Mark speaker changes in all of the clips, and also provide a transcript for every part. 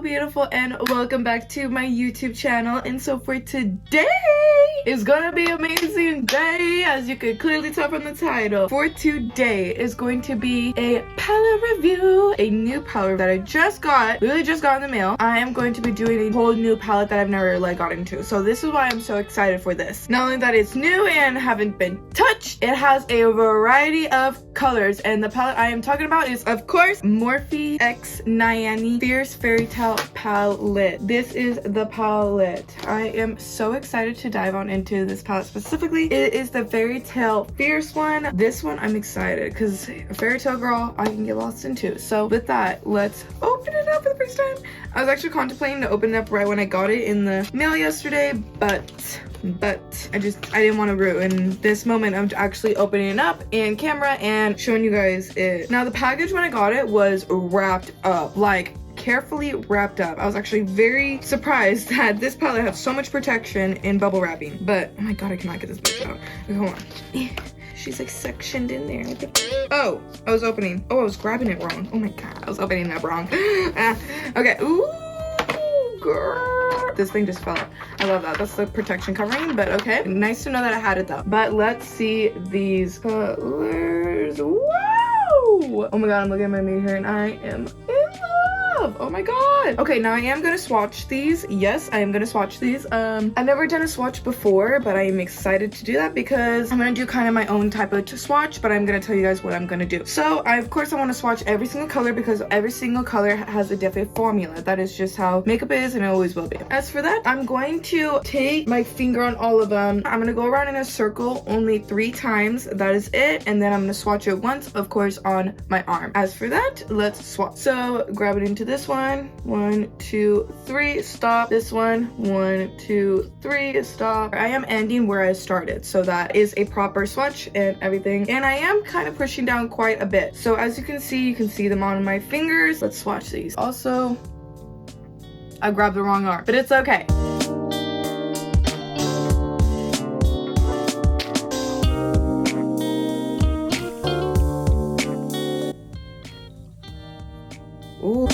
Speaker 1: beautiful, and welcome back to my YouTube channel. And so for today is gonna be an amazing day, as you could clearly tell from the title. For today is going to be a palette review, a new palette that I just got, literally just got in the mail. I am going to be doing a whole new palette that I've never got into, so this is why I'm so excited for this. Not only that it's new and haven't been touched, it has a variety of colors, and the palette I am talking about is, of course, Morphe x NyaneXMorphe Fierce Fairytale palette. This is the palette. I am so excited to dive on into this palette specifically. It is the Fairytale Fierce one. This one I'm excited because a Fairytale girl I can get lost into. So with that, let's open it up for the first time. I was actually contemplating to open it up right when I got it in the mail yesterday, but I didn't want to ruin this moment of actually opening it up in camera and showing you guys it. Now the package when I got it was wrapped up, like carefully wrapped up. I was actually very surprised that this palette had so much protection in bubble wrapping, but oh my god, I cannot get this bitch out. Okay, hold on. She's like sectioned in there. Oh, I was grabbing it wrong. Oh my god, I was opening that wrong. Okay, ooh, girl. This thing just fell out. I love that. That's the protection covering, but okay. Nice to know that I had it though. But let's see these colors. Wow! Oh my god, I'm looking at my mirror here and I am in love. Oh my god. Okay, now I am gonna swatch these. Yes, I am gonna swatch these. I've never done a swatch before, but I am excited to do that because I'm gonna do kind of my own type of swatch, but I'm gonna tell you guys what I'm gonna do. So of course I want to swatch every single color because every single color has a different formula. That is just how makeup is, and it always will be. As for that, I'm going to take my finger on all of them. I'm gonna go around in a circle only 3 times. That is it. And then I'm gonna swatch it once, of course, on my arm. As for that, let's swatch. So grab it into this one. 1, 2, 3, stop. This one. 1, 2, 3, stop. I am ending where I started, so that is a proper swatch and everything. And I am kind of pushing down quite a bit. So as you can see them on my fingers. Let's swatch these. Also, I grabbed the wrong arm, but it's okay. Ooh.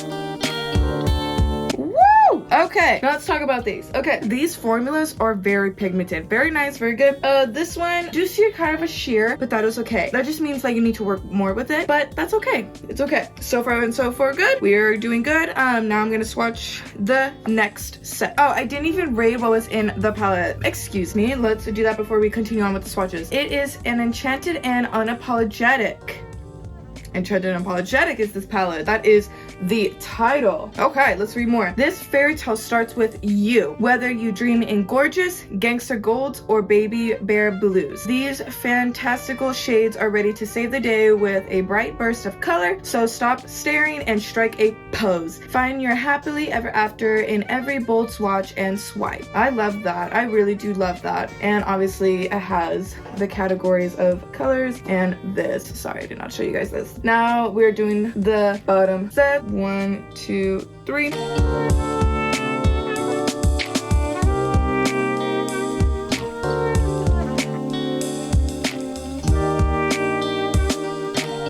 Speaker 1: Okay, now let's talk about these. Okay, these formulas are very pigmented, very nice, very good. This one, do see kind of a sheer, but that is okay. That just means that you need to work more with it, but that's okay. It's okay. So far and so far good. We are doing good. Now I'm gonna swatch the next set. Oh, I didn't even rate what was in the palette. Excuse me. Let's do that before we continue on with the swatches. It is an Enchanted and Unapologetic. Enchanted and Unapologetic is this palette. That is the title. Okay, let's read more. This fairytale starts with you, whether you dream in gorgeous, gangster golds, or baby bear blues. These fantastical shades are ready to save the day with a bright burst of color, so stop staring and strike a pose. Find your happily ever after in every bold swatch and swipe. I love that. I really do love that. And obviously it has the categories of colors and this. Sorry, I did not show you guys this. Now we're doing the bottom set. 1, 2, 3.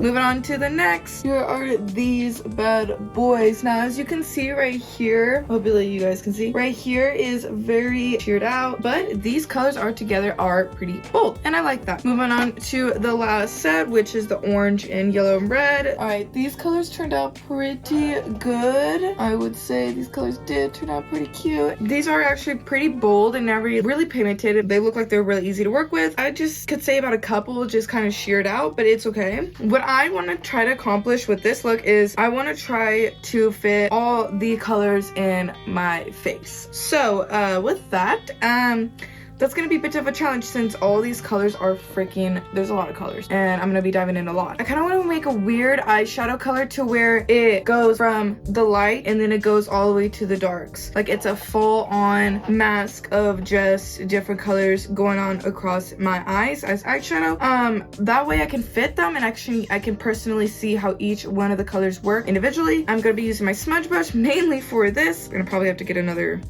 Speaker 1: Moving on to the next, here are these bad boys. Now, as you can see right here, hopefully you guys can see, right here is very sheared out, but these colors are together are pretty bold, and I like that. Moving on to the last set, which is the orange and yellow and red. All right, these colors turned out pretty good. I would say these colors did turn out pretty cute. These are actually pretty bold and never really pigmented. They look like they're really easy to work with. I just could say about a couple just kind of sheared out, but it's okay. What I want to try to accomplish with this look is I want to try to fit all the colors in my face. So with that, that's gonna be a bit of a challenge since all these colors are freaking, there's a lot of colors and I'm gonna be diving in a lot. I kind of want to make a weird eyeshadow color to where it goes from the light and then it goes all the way to the darks. Like it's a full-on mask of just different colors going on across my eyes as eyeshadow. That way I can fit them and actually I can personally see how each one of the colors work individually. I'm gonna be using my smudge brush mainly for this. I'm gonna probably have to get another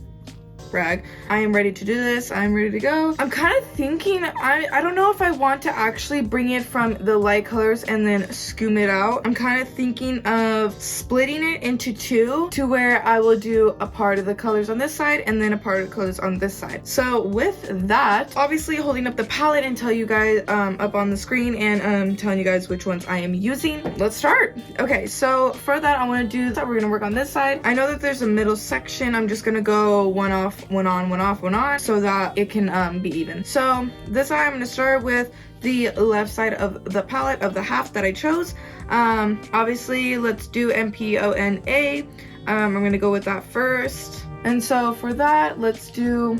Speaker 1: rag. I am ready to do this. I'm ready to go. I'm kind of thinking, I don't know if I want to actually bring it from the light colors and then scoom it out. I'm kind of thinking of splitting it into two, to where I will do a part of the colors on this side and then a part of the colors on this side. So with that, obviously holding up the palette and tell you guys up on the screen, and telling you guys which ones I am using. Let's start. Okay, so for that I want to do that. We're gonna work on this side. I know that there's a middle section. I'm just gonna go one off, one on, one off, one on, so that it can be even. So this side I'm gonna start with the left side of the palette of the half that I chose. Obviously let's do MPONA. I'm gonna go with that first. And so for that, let's do,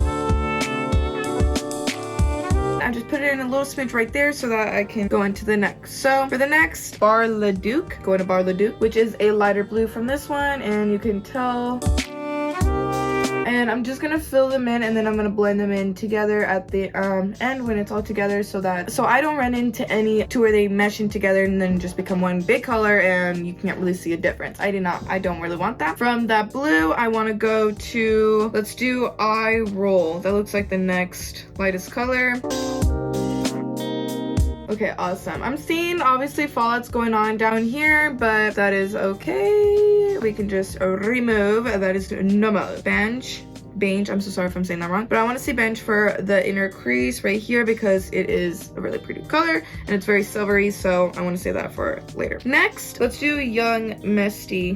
Speaker 1: I just put it in a little smidge right there so that I can go into the next. So for the next, Bar Le Duc, going to Bar Le Duc, which is a lighter blue from this one, and you can tell. And I'm just gonna fill them in, and then I'm gonna blend them in together at the end when it's all together, so I don't run into any to where they mesh in together and then just become one big color and you can't really see a difference. I don't really want that. From that blue, I want to go to, let's do Eye Roll. That looks like the next lightest color. Okay, awesome. I'm seeing obviously fallouts going on down here, but that is okay. We can just remove. That is normal. Bench. I'm so sorry if I'm saying that wrong, but I want to see bench for the inner crease right here because it is a really pretty color and it's very silvery, so I want to say that for later. Next, let's do Young Misty,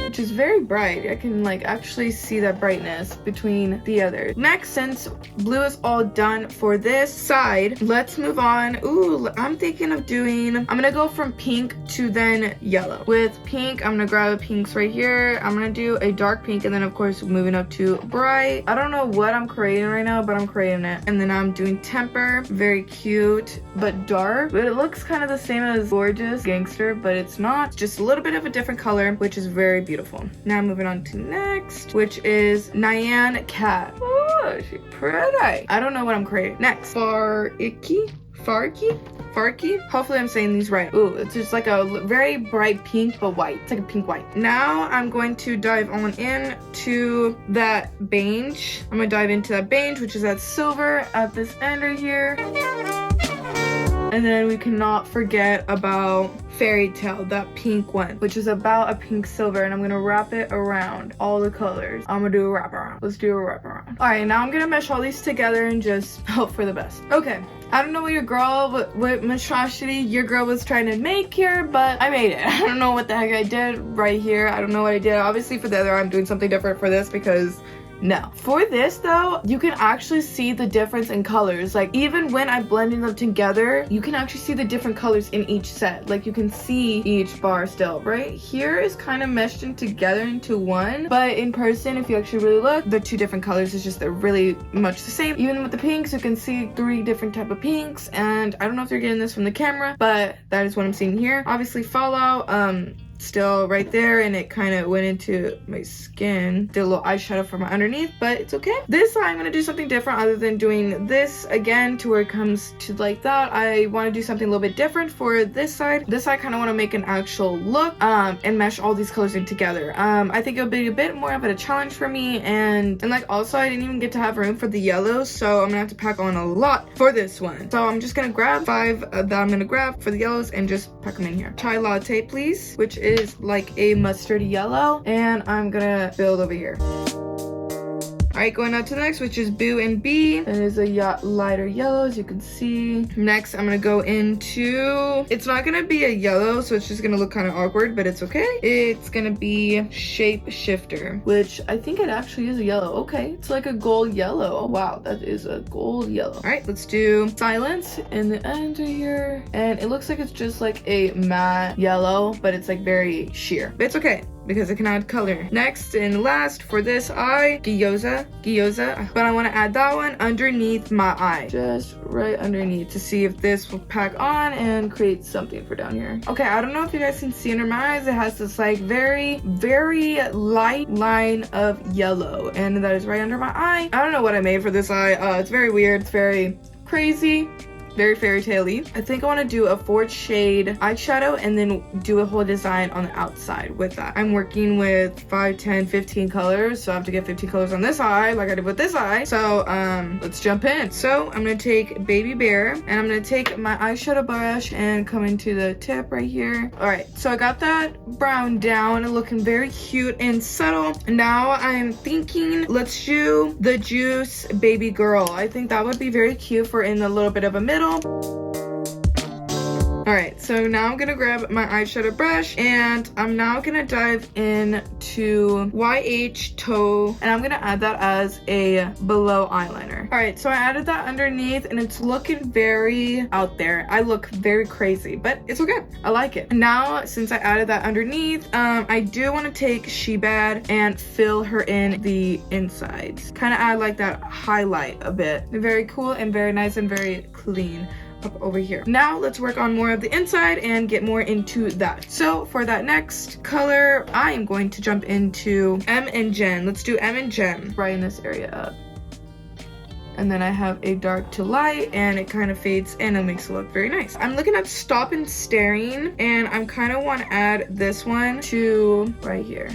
Speaker 1: which is very bright. I can like actually see that brightness between the others. Next, since blue is all done for this side, let's move on. Ooh, I'm thinking of doing, I'm gonna go from pink to then yellow. With pink, I'm gonna grab the pinks right here. I'm gonna do a dark pink, and then of course moving up to bright. I don't know what I'm creating right now, but I'm creating it. And then I'm doing Temper, very cute but dark, but it looks kind of the same as Gorgeous Gangster, but it's not. It's just a little bit of a different color, which is very beautiful. Now moving on to next, which is Nyan Cat. Oh, she's pretty. I don't know what I'm creating. Next, Farky. Hopefully I'm saying these right. Ooh, it's just like a very bright pink but white. It's like a pink white. Now I'm going to dive on in to that beige. I'm gonna dive into that beige, which is that silver at this end right here. And then we cannot forget about Fairytale, that pink one, which is about a pink silver, and I'm gonna wrap it around all the colors. I'm gonna do a wrap around. Let's do a wrap around. All right, now I'm gonna mesh all these together and just hope for the best. Okay, I don't know what what monstrosity your girl was trying to make here, but I made it. I don't know what the heck I did right here. I don't know what I did. Obviously for the other, I'm doing something different for this because no. For this though, you can actually see the difference in colors. Like even when I blended them together, you can actually see the different colors in each set. Like you can see each bar still. Right here is kind of meshed in together into one, but in person, if you actually really look, the two different colors is just they're really much the same. Even with the pinks, you can see 3 different type of pinks, and I don't know if you're getting this from the camera, but that is what I'm seeing here. Obviously Fallout, still right there, and it kind of went into my skin. Did a little eyeshadow for my underneath, but it's okay. This side, I'm gonna do something different other than doing this again to where it comes to like that. I want to do something a little bit different for this side. This side, I kind of want to make an actual look and mesh all these colors in together. I think it'll be a bit more of a challenge for me, and like also I didn't even get to have room for the yellows, so I'm gonna have to pack on a lot for this one. So I'm just gonna grab 5 that I'm gonna grab for the yellows and just pack them in here. Chai latte, please, which is like a mustard yellow, and I'm gonna build over here. All right, going on to the next, which is Boo and B. It is a lighter yellow, as you can see. Next, I'm gonna go into, it's not gonna be a yellow, so it's just gonna look kind of awkward, but it's okay. It's gonna be Shape Shifter, which I think it actually is a yellow. Okay, it's like a gold yellow. Oh, wow, that is a gold yellow. All right, let's do Silence in the end here. And it looks like it's just like a matte yellow, but it's like very sheer. But it's okay, because it can add color. Next and last for this eye, Gyoza, but I want to add that one underneath my eye, just right underneath, to see if this will pack on and create something for down here. Okay, I don't know if you guys can see under my eyes, it has this like very light line of yellow, and that is right under my eye. I don't know what I made for this eye. It's very weird, it's very crazy. very fairytale-y. I think I want to do a 4-shade eyeshadow and then do a whole design on the outside with that. I'm working with 5, 10, 15 colors, so I have to get 15 colors on this eye like I did with this eye. So let's jump in. So I'm gonna take Baby Bear and I'm gonna take my eyeshadow brush and come into the tip right here. All right, so I got that brown down, looking very cute and subtle. Now I'm thinking let's do the Juice Baby Girl. I think that would be very cute for in a little bit of a middle. All right, so now I'm gonna grab my eyeshadow brush and I'm now gonna dive into YH Toe and I'm gonna add that as a below eyeliner. All right, so I added that underneath and it's looking very out there. I look very crazy, but it's okay. I like it. Now, since I added that underneath, I do wanna take She Bad and fill her in the insides. Kind of add like that highlight a bit. Very cool and very nice and very clean. Up over here. Now let's work on more of the inside and get more into that. So for that next color, I am going to jump into M and Jen. Let's do M and Jen. Brighten this area up. And then I have a dark to light and it kind of fades and it makes it look very nice. I'm looking at Stop and Staring and I'm kind of want to add this one to right here.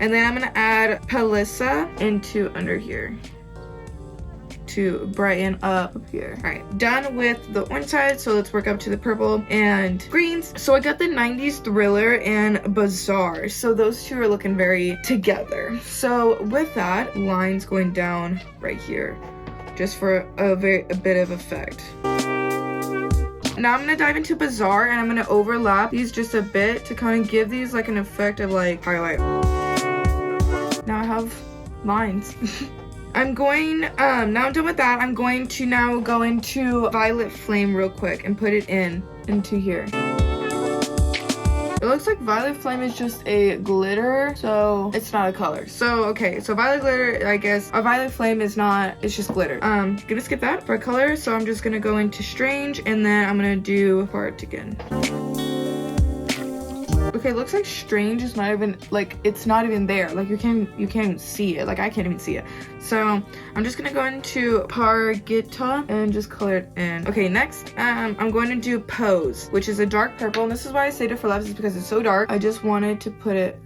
Speaker 1: And then I'm going to add Palissa into under here to brighten up here. All right, done with the orange side, so let's work up to the purple and greens. So I got the 90s Thriller and Bazaar, so those two are looking very together. So with that, lines going down right here just for a bit of effect. Now I'm gonna dive into Bazaar and I'm gonna overlap these just a bit to kind of give these like an effect of like highlight. Now I have lines. I'm going, now I'm done with that. I'm going to now go into Violet Flame real quick and put it into here. It looks like Violet Flame is just a glitter, so it's not a color. So, okay, so Violet Glitter, I guess, a Violet Flame is not, it's just glitter. Gonna skip that for a color, so I'm just gonna go into Strange, and then I'm gonna do Heart again. Okay, it looks like Strange is not even, like, it's not even there. Like, you can't even see it. Like, I can't even see it. So, I'm just gonna go into Pargita and just color it in. Okay, next, I'm going to do Pose, which is a dark purple. And this is why I saved it for left, is because it's so dark. I just wanted to put it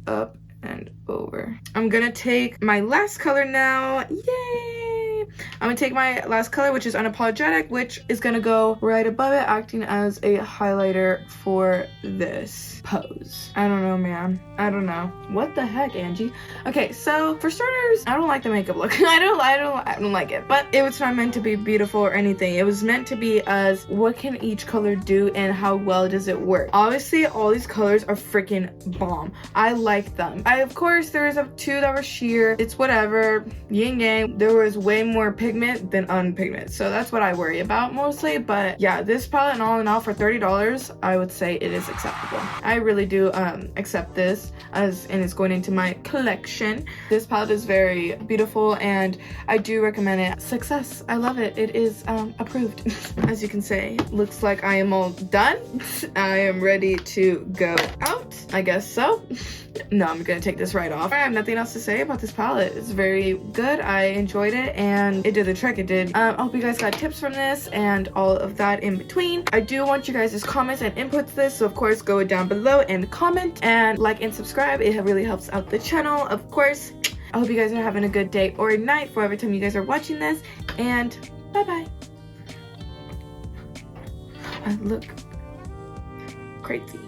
Speaker 1: up and over. I'm gonna take my last color now. Yay! I'm gonna take my last color, which is Unapologetic, which is gonna go right above it, acting as a highlighter for this pose. I don't know, man. I don't know. What the heck, Angie? Okay, so for starters, I don't like the makeup look. I don't like it. But it was not meant to be beautiful or anything. It was meant to be as what can each color do and how well does it work. Obviously, all these colors are freaking bomb. I like them. Of course, there was two that were sheer. It's whatever. Yin yang. There was way more pigment than unpigment. So that's what I worry about mostly. But yeah, this palette all in all for $30, I would say it is acceptable. I really do accept this and it's going into my collection. This palette is very beautiful and I do recommend it. Success. I love it. It is approved. As you can say, looks like I am all done. I am ready to go out. I guess so. No, I'm gonna take this right off. I have nothing else to say about this palette. It's very good. I enjoyed it and it did the trick. It did. I hope you guys got tips from this and all of that in between. I do want you guys' comments and inputs to this, so of course go down below and comment and like and subscribe. It really helps out the channel, of course. I hope you guys are having a good day or night for every time you guys are watching this, and bye bye. I look crazy.